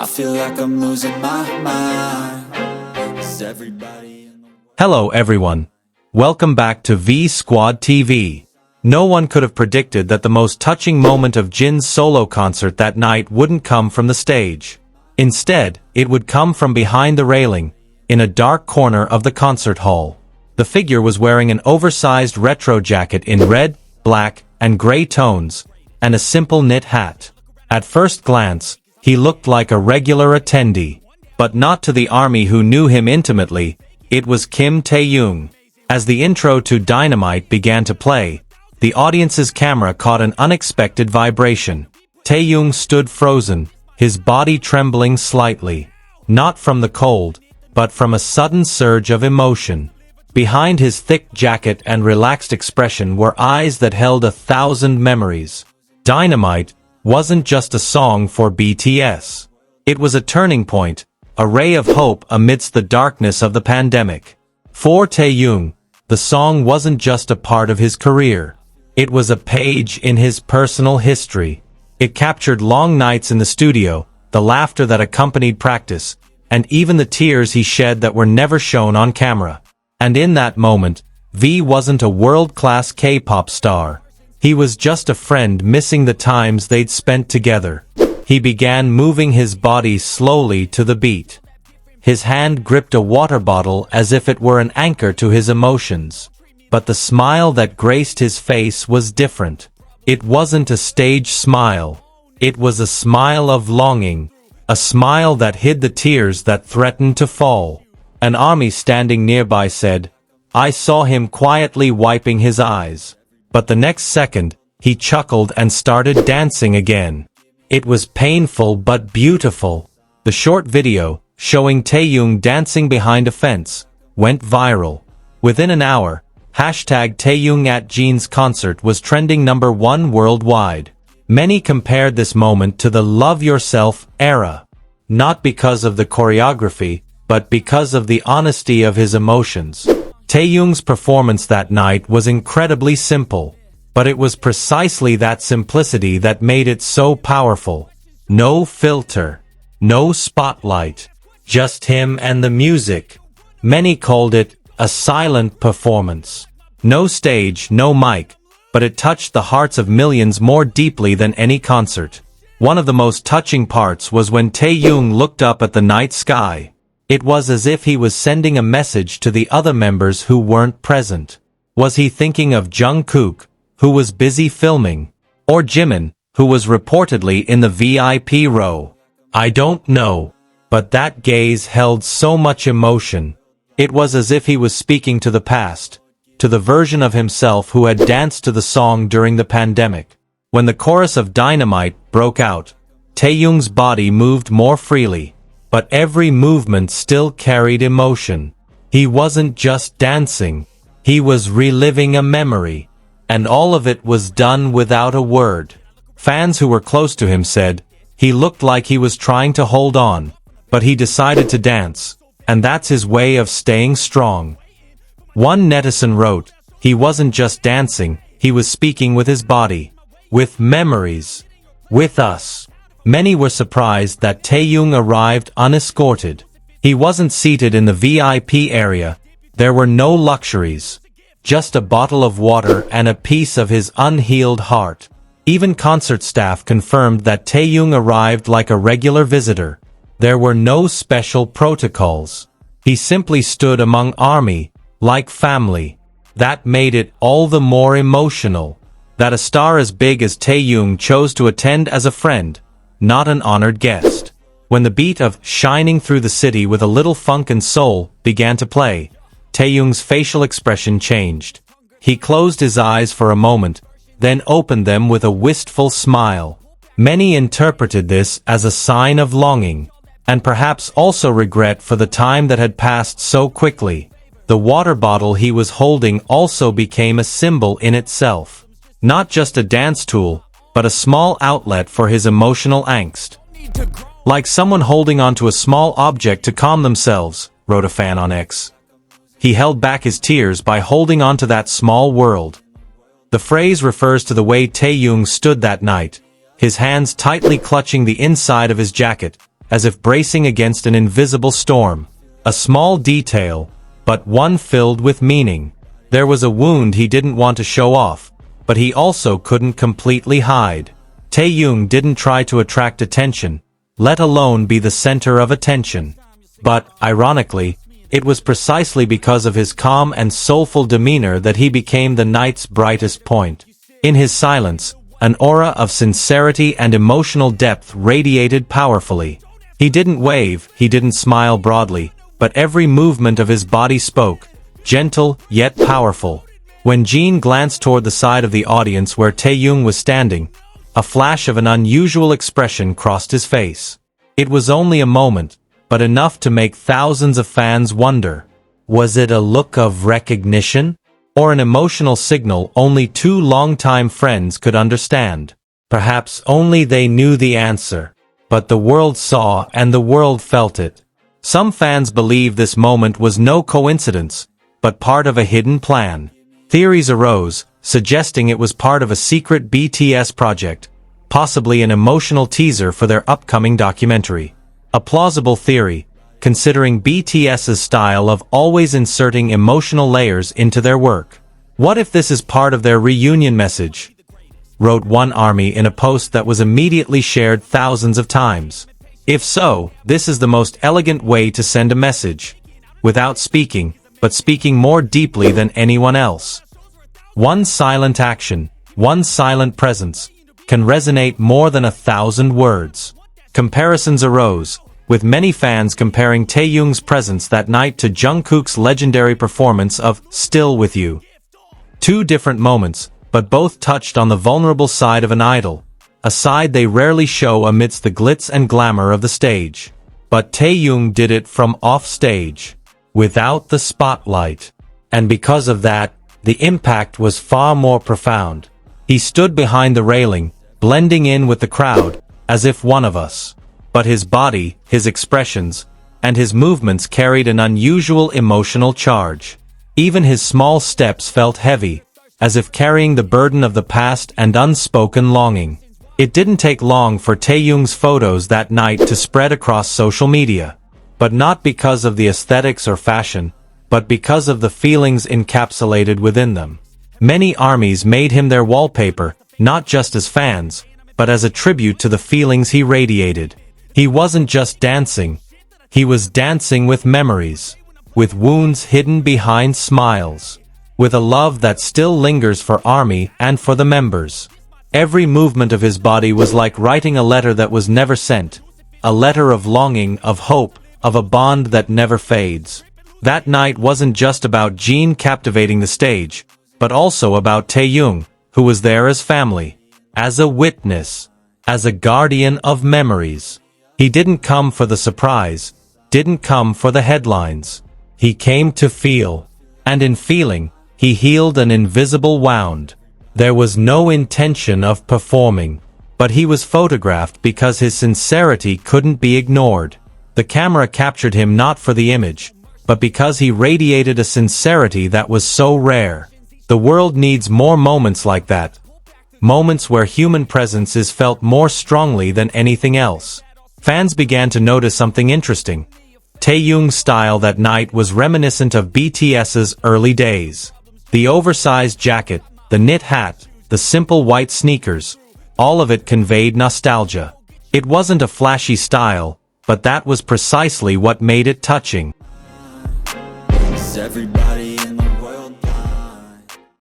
I feel like I'm losing my mind. Is everybody in the Hello everyone. Welcome back to V Squad TV. No one could have predicted that the most touching moment of Jin's solo concert that night wouldn't come from the stage. Instead, it would come from behind the railing, in a dark corner of the concert hall. The figure was wearing an oversized retro jacket in red, black, and gray tones, and a simple knit hat. At first glance, he looked like a regular attendee. But not to the army who knew him intimately. It was Kim Taehyung. As the intro to Dynamite began to play, the audience's camera caught an unexpected vibration. Taehyung stood frozen, his body trembling slightly. Not from the cold, but from a sudden surge of emotion. Behind his thick jacket and relaxed expression were eyes that held 1,000 memories. Dynamite wasn't just a song for BTS. It was a turning point, a ray of hope amidst the darkness of the pandemic. For Taehyung, the song wasn't just a part of his career. It was a page in his personal history. It captured long nights in the studio, the laughter that accompanied practice, and even the tears he shed that were never shown on camera. And in that moment, V wasn't a world-class K-pop star. He was just a friend missing the times they'd spent together. He began moving his body slowly to the beat. His hand gripped a water bottle as if it were an anchor to his emotions. But the smile that graced his face was different. It wasn't a stage smile. It was a smile of longing. A smile that hid the tears that threatened to fall. An army standing nearby said, "I saw him quietly wiping his eyes." But the next second, he chuckled and started dancing again. It was painful but beautiful. The short video, showing Taehyung dancing behind a fence, went viral. Within an hour, #Taehyung@Jin's concert was trending #1 worldwide. Many compared this moment to the Love Yourself era. Not because of the choreography, but because of the honesty of his emotions. Taehyung's performance that night was incredibly simple, but it was precisely that simplicity that made it so powerful. No filter, no spotlight, just him and the music. Many called it a silent performance. No stage, no mic, but it touched the hearts of millions more deeply than any concert. One of the most touching parts was when Taehyung looked up at the night sky. It was as if he was sending a message to the other members who weren't present. Was he thinking of Jungkook, who was busy filming? Or Jimin, who was reportedly in the VIP row? I don't know. But that gaze held so much emotion. It was as if he was speaking to the past, to the version of himself who had danced to the song during the pandemic. When the chorus of Dynamite broke out, Taehyung's body moved more freely. But every movement still carried emotion. He wasn't just dancing. He was reliving a memory. And all of it was done without a word. Fans who were close to him said, he looked like he was trying to hold on. But he decided to dance. And that's his way of staying strong. One netizen wrote, he wasn't just dancing, he was speaking with his body. With memories. With us. Many were surprised that Taehyung arrived unescorted. He wasn't seated in the VIP area. There were no luxuries. Just a bottle of water and a piece of his unhealed heart. Even concert staff confirmed that Taehyung arrived like a regular visitor. There were no special protocols. He simply stood among army, like family. That made it all the more emotional. That a star as big as Taehyung chose to attend as a friend, not an honored guest. When the beat of Shining Through the City with a Little Funk and Soul began to play, Taehyung's facial expression changed. He closed his eyes for a moment, then opened them with a wistful smile. Many interpreted this as a sign of longing, and perhaps also regret for the time that had passed so quickly. The water bottle he was holding also became a symbol in itself. Not just a dance tool, but a small outlet for his emotional angst. Like someone holding onto a small object to calm themselves, wrote a fan on X. He held back his tears by holding onto that small world. The phrase refers to the way Taehyung stood that night, his hands tightly clutching the inside of his jacket, as if bracing against an invisible storm. A small detail, but one filled with meaning. There was a wound he didn't want to show off, but he also couldn't completely hide. Taehyung didn't try to attract attention, let alone be the center of attention. But, ironically, it was precisely because of his calm and soulful demeanor that he became the night's brightest point. In his silence, an aura of sincerity and emotional depth radiated powerfully. He didn't wave, he didn't smile broadly, but every movement of his body spoke, gentle yet powerful. When Jin glanced toward the side of the audience where Taehyung was standing, a flash of an unusual expression crossed his face. It was only a moment, but enough to make thousands of fans wonder. Was it a look of recognition? Or an emotional signal only two longtime friends could understand? Perhaps only they knew the answer. But the world saw and the world felt it. Some fans believe this moment was no coincidence, but part of a hidden plan. Theories arose, suggesting it was part of a secret BTS project, possibly an emotional teaser for their upcoming documentary. A plausible theory, considering BTS's style of always inserting emotional layers into their work. What if this is part of their reunion message? Wrote one ARMY in a post that was immediately shared thousands of times. If so, this is the most elegant way to send a message. Without speaking, but speaking more deeply than anyone else. One silent action, one silent presence, can resonate more than 1,000 words. Comparisons arose, with many fans comparing Taehyung's presence that night to Jungkook's legendary performance of Still With You. Two different moments, but both touched on the vulnerable side of an idol, a side they rarely show amidst the glitz and glamour of the stage. But Taehyung did it from off-stage, without the spotlight. And because of that, the impact was far more profound. He stood behind the railing, blending in with the crowd, as if one of us. But his body, his expressions, and his movements carried an unusual emotional charge. Even his small steps felt heavy, as if carrying the burden of the past and unspoken longing. It didn't take long for Taehyung's photos that night to spread across social media. But not because of the aesthetics or fashion, but because of the feelings encapsulated within them. Many ARMYs made him their wallpaper, not just as fans, but as a tribute to the feelings he radiated. He wasn't just dancing, he was dancing with memories, with wounds hidden behind smiles, with a love that still lingers for ARMY and for the members. Every movement of his body was like writing a letter that was never sent, a letter of longing, of hope, of a bond that never fades. That night wasn't just about Jin captivating the stage, but also about Taehyung, who was there as family, as a witness, as a guardian of memories. He didn't come for the surprise, didn't come for the headlines. He came to feel, and in feeling, he healed an invisible wound. There was no intention of performing, but he was photographed because his sincerity couldn't be ignored. The camera captured him not for the image, but because he radiated a sincerity that was so rare. The world needs more moments like that. Moments where human presence is felt more strongly than anything else. Fans began to notice something interesting. Taehyung's style that night was reminiscent of BTS's early days. The oversized jacket, the knit hat, the simple white sneakers, all of it conveyed nostalgia. It wasn't a flashy style, but that was precisely what made it touching. Is everybody in the world